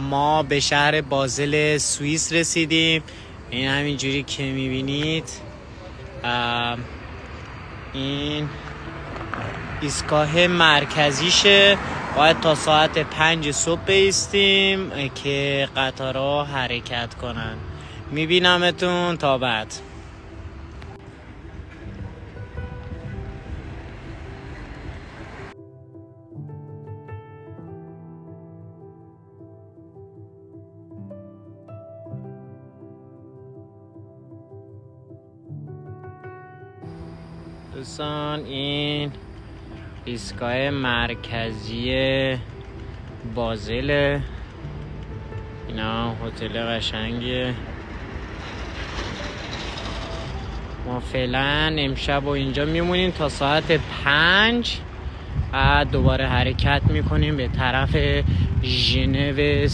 ما به شهر بازل سوئیس رسیدیم. این همینجوری که میبینید این ایستگاه مرکزیشه. باید تا ساعت 5 صبح بایستیم که قطارها حرکت کنن. میبینمتون تا بعد. دوستان این ایستگاه مرکزی بازل، اینا هتل قشنگیه. ما فعلا امشب و اینجا میمونیم تا ساعت 5 بعد دوباره حرکت میکنیم به طرف ژنو